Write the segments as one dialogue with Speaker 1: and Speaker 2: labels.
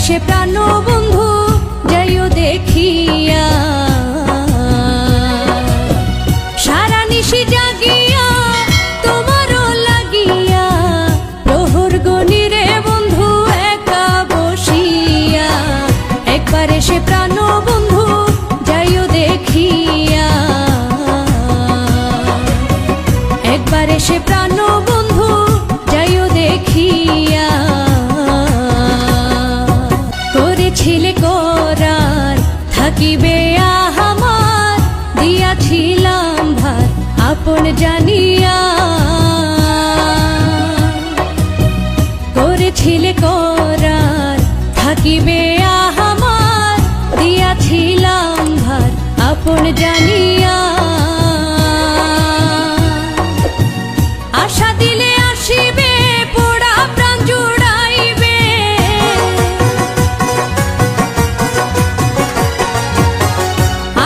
Speaker 1: সে প্রাণ বন্ধু যাইও দেখিয়া, সারা নিশি জাগিয়া তোমারও লাগিয়া, প্রহর গণিরে বন্ধু একা বসিয়া, একবার সে প্রাণ বন্ধু যাইও দেখিয়া, একবার সে প্রাণ বন্ধু যাইও দেখিয়া। করেছিলে করার থাকিবে আমার, দিয়াছিলাম ভার আপন জানিয়া, করেছিলে করার থাকিবে আমার, দিয়াছিলাম ভার আপন জানিয়া। আশা দিলে আসিবে পোড়া প্রাণ জুড়াইবে,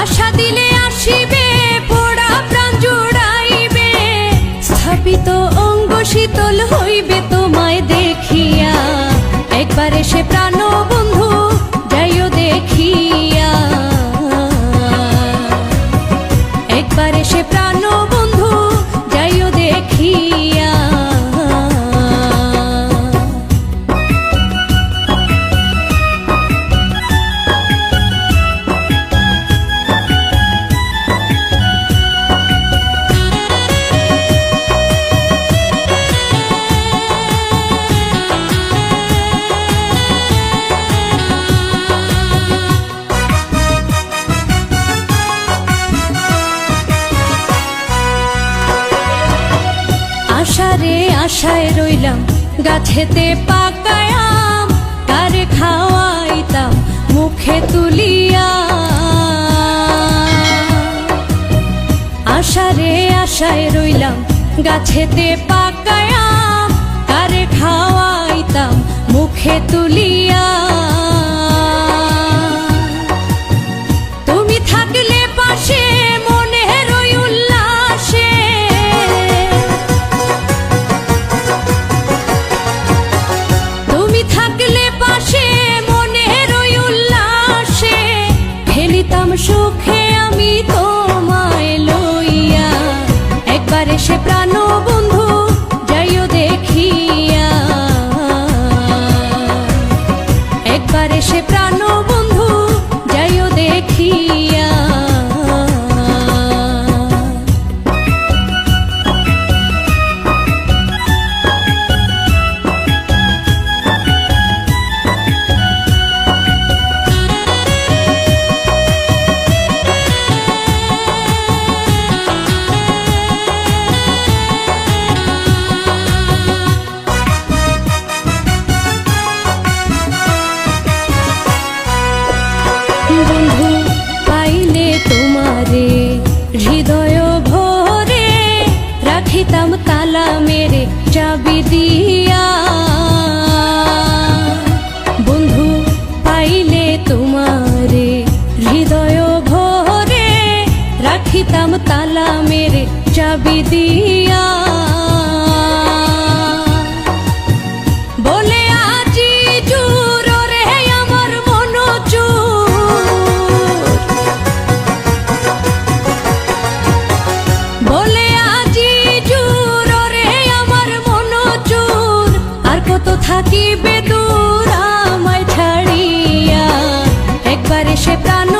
Speaker 1: আশা দিলে আসিবে পোড়া প্রাণ জুড়াইবে, স্থাপিত অঙ্গ শীতল হইবে তোমায় দেখিয়া, একবার সে প্রাণ বন্ধু যাইও দেখিয়া, একবার সে প্রাণ বন্ধু যাইও দেখিয়া। আশারে আশায় রইলাম গাছেতে পাকায় আম, কারে খাওয়াইতাম মুখে তুলিয়া, আশারে আশায় রইলাম গাছেতে পাকায় আম, কারে খাওয়াইতাম মুখে তুলিয়া। তুমি থাকলে পাশে মনের ওই উল্লাসে, তুমি থাকলে পাশে মনের ওই উল্লাসে, ফেলিতাম সুখে আমি তোমায় লইয়া, একবার সে প্রাণ বন্ধু যাইও দেখিয়া, একবার সে প্রাণ বন্ধু যাইও দেখিয়া। বন্ধু পাইলে তোমারে হৃদয় ভরে, রাখিতাম তালা মেরে চাবি দিয়া, বন্ধু পাইলে তোমারে হৃদয় ভরে, রাখিতাম তালা মেরে চাবি দিয়া, বলে আজি জুর রে আমার মন চুর, বলে আজি জুর রে আমার মন চুর, আর কত থাকিবে দূর আমায় ছাড়িয়া, একবার সে প্রাণ